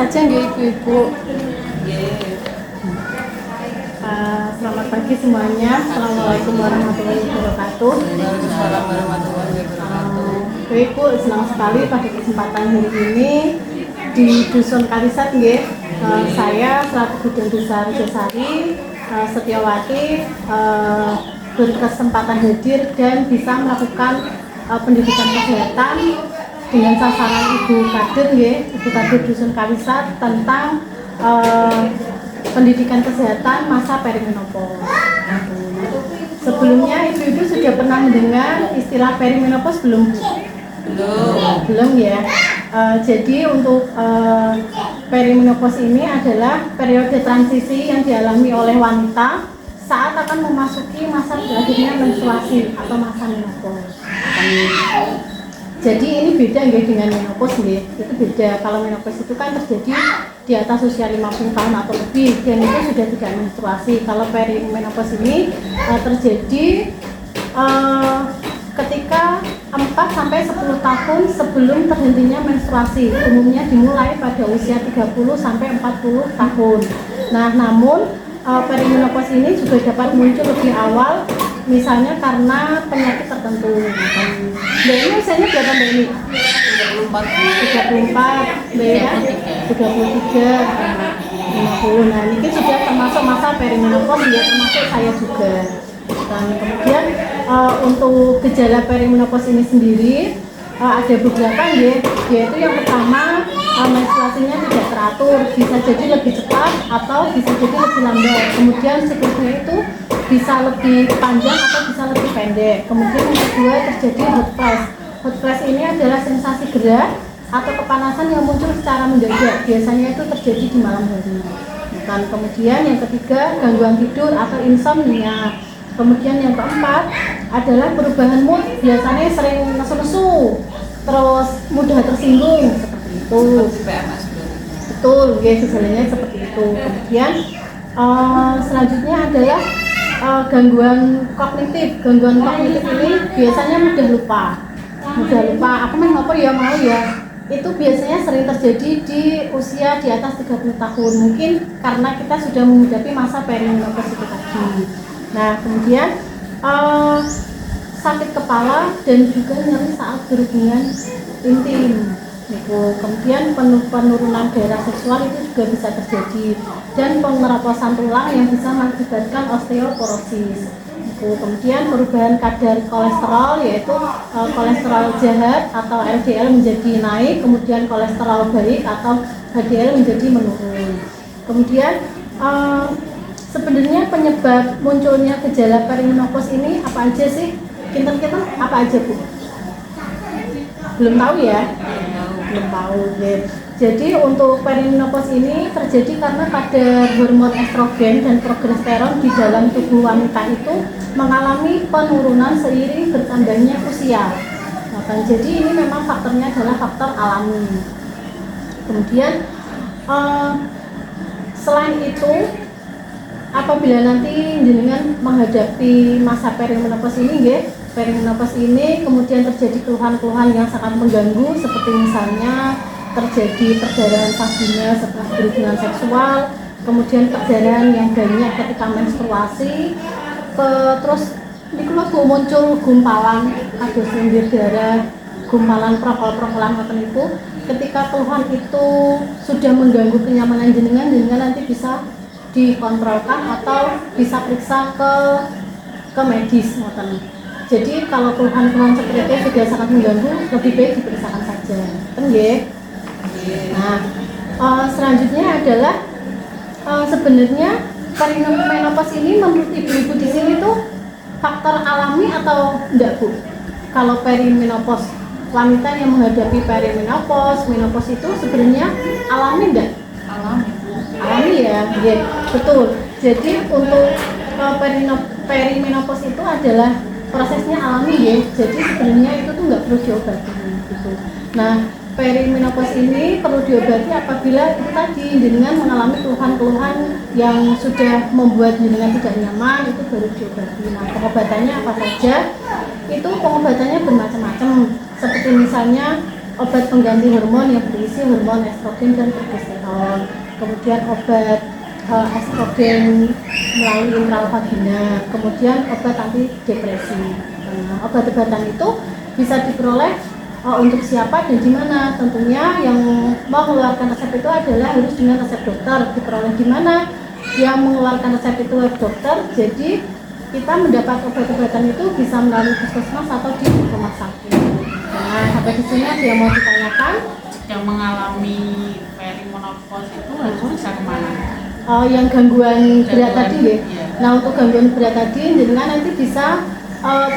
saja nggih ibu-ibu. Nggih. Selamat pagi semuanya. Assalamualaikum warahmatullahi wabarakatuh. Waalaikumsalam warahmatullahi wabarakatuh. Ibu senang sekali pada kesempatan hari ini di Dusun Kalisat nggih. Saya selaku Bidan Desa Rejosari Setiawati berkesempatan hadir dan bisa melakukan pendidikan kesehatan dengan sasaran Ibu Kadir nggih, Ibu Kadir Dusun Kalisat tentang pendidikan kesehatan masa perimenopause. Sebelumnya ibu-ibu sudah pernah mendengar istilah perimenopause belum? Belum ya. Jadi untuk perimenopause ini adalah periode transisi yang dialami oleh wanita saat akan memasuki masa berakhirnya menstruasi atau masa menopause. Jadi ini beda nggih dengan menopause nggih. Itu beda. Kalau menopause itu kan terjadi di atas usia 50 tahun atau lebih dan itu sudah tidak menstruasi. Kalau perimenopause ini terjadi ketika 4 sampai 10 tahun sebelum terhentinya menstruasi. Umumnya dimulai pada usia 30 sampai 40 tahun. Nah, namun perimenopause ini juga dapat muncul lebih awal, misalnya karena penyakit tertentu. Mbak ini usianya berapa Mbak ini? 34, Mbak ya? 33, 50. Nah, ini sudah termasuk masa perimenopause ya, termasuk saya juga. Dan kemudian untuk gejala perimenopause ini sendiri ada beberapa yaitu yang pertama menstruasinya tidak teratur, bisa jadi lebih cepat atau bisa jadi lebih lambat. Kemudian siklusnya itu bisa lebih panjang atau bisa lebih pendek. Kemudian yang kedua terjadi hot flash. Hot flash ini adalah sensasi gerah atau kepanasan yang muncul secara mendadak. Biasanya itu terjadi di malam hari. Dan kemudian yang ketiga gangguan tidur atau insomnia. Kemudian yang keempat adalah perubahan mood, biasanya sering nesu-nesu, terus mudah tersinggung seperti itu. Betul, ya gejalanya seperti itu. Kemudian selanjutnya adalah gangguan kognitif. Gangguan kognitif ini biasanya mudah lupa. Aku main apa ya mau ya. Itu biasanya sering terjadi di usia di atas 30 tahun. Mungkin karena kita sudah menghadapi masa perimenopause itu tadi. Nah, kemudian sakit kepala dan juga nyeri saat berhubungan intim. Kemudian penurunan gairah seksual itu juga bisa terjadi dan pengeroposan tulang yang bisa mengakibatkan osteoporosis. Kemudian perubahan kadar kolesterol yaitu kolesterol jahat atau LDL menjadi naik, kemudian kolesterol baik atau HDL menjadi menurun. Kemudian sebenarnya penyebab munculnya gejala perimenopause ini apa aja sih? Kinten-kinten apa aja Bu? Belum tahu ya? Belum tahu ya. Jadi untuk perimenopause ini terjadi karena kadar hormon estrogen dan progesteron di dalam tubuh wanita itu mengalami penurunan seiring bertambahnya usia. Nah, jadi ini memang faktornya adalah faktor alami. Kemudian selain itu apabila nanti jenengan menghadapi masa perimenopause ini kemudian terjadi keluhan-keluhan yang sangat mengganggu seperti misalnya terjadi perdarahan vagina setelah berhubungan seksual, kemudian perdarahan yang banyak ketika menstruasi, terus niku muncul gumpalan kados lendir darah, gumpalan prokol-prokolan ngoten niku. Ketika keluhan itu sudah mengganggu kenyamanan jenengan nanti bisa dikontrolkan atau bisa periksa ke medis ngoten. Jadi kalau keluhan-keluhan seperti itu sudah sangat mengganggu, lebih baik diperiksakan saja. Nggih. Nah, selanjutnya adalah sebenarnya perimenopause ini menurut ibu-ibu di sini tuh faktor alami atau enggak Bu? Kalau perimenopause, wanita yang menghadapi menopause itu sebenarnya alami enggak? Alami ya, yeah, betul. Jadi untuk perimenopause itu adalah prosesnya alami ya. Jadi sebenarnya itu tuh nggak perlu diobati gitu. Nah, perimenopause ini perlu diobati apabila itu tadi jenengan mengalami keluhan-keluhan yang sudah membuat jenengan tidak nyaman, itu baru diobati. Nah, pengobatannya apa saja? Itu pengobatannya bermacam-macam. Seperti misalnya obat pengganti hormon yang berisi hormon estrogen dan progesteron, kemudian obat estrogen melalui intra vagina, kemudian obat anti depresi. Nah, obat-obatan itu bisa diperoleh untuk siapa dan di mana. Tentunya yang mau mengeluarkan resep itu adalah harus dengan resep dokter. Diperoleh di mana? Yang mengeluarkan resep itu web dokter. Jadi kita mendapat obat-obatan itu bisa melalui puskesmas atau di rumah sakit. Nah, sampai di sini ada yang mau ditanyakan? Yang mengalami perimenopause itu harus bisa kemana? Yang gangguan berat tadi ya. Iya. Nah, untuk gangguan berat tadi jenengan nanti bisa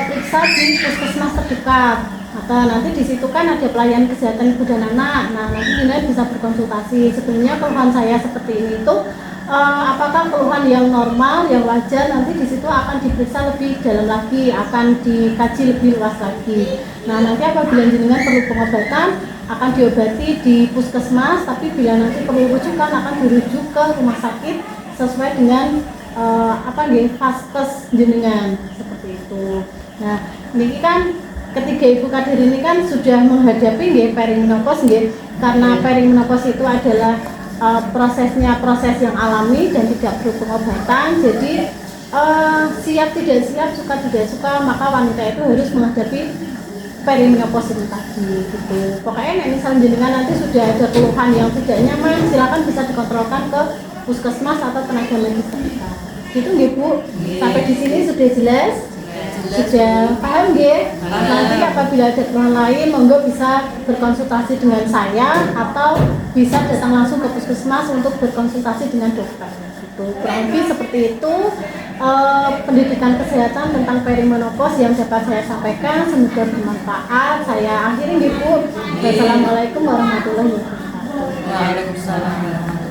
periksa di puskesmas terdekat. Atau nanti di situ kan ada pelayanan kesehatan ibu dan anak. Nah, nanti jenengan bisa berkonsultasi. Sebenarnya keluhan saya seperti ini itu apakah keluhan yang normal, yang wajar, nanti di situ akan diperiksa lebih dalam lagi, akan dikaji lebih luas lagi. Nah, nanti apabila jenengan perlu pengobatan akan diobati di puskesmas, tapi bila nanti perlu rujukan akan dirujuk ke rumah sakit sesuai dengan vaskes jenengan seperti itu. Nah, ini kan ketiga Ibu Kadir ini kan sudah menghadapi perimenopause karena perimenopause itu adalah proses yang alami dan tidak perlu pengobatan. Jadi siap tidak siap, suka tidak suka, maka wanita itu harus menghadapi perimenopause ini tadi gitu. Pokoknya misalnya jenengan nanti sudah ada keluhan yang tidak nyaman, silakan bisa dikontrolkan ke puskesmas atau tenaga medis terdekat. Gitu nggih Bu? Sampai di sini sudah jelas? Sudah paham nggih? Nanti apabila ada keluhan lain monggo bisa berkonsultasi dengan saya atau bisa datang langsung ke puskesmas untuk berkonsultasi dengan dokter. Gitu. Kurang lebih seperti itu pendidikan kesehatan tentang perimenopause yang dapat saya sampaikan, semoga bermanfaat. Saya akhiri nggih Bu. Wassalamualaikum warahmatullahi wabarakatuh. Waalaikumsalam warahmatullahi wabarakatuh.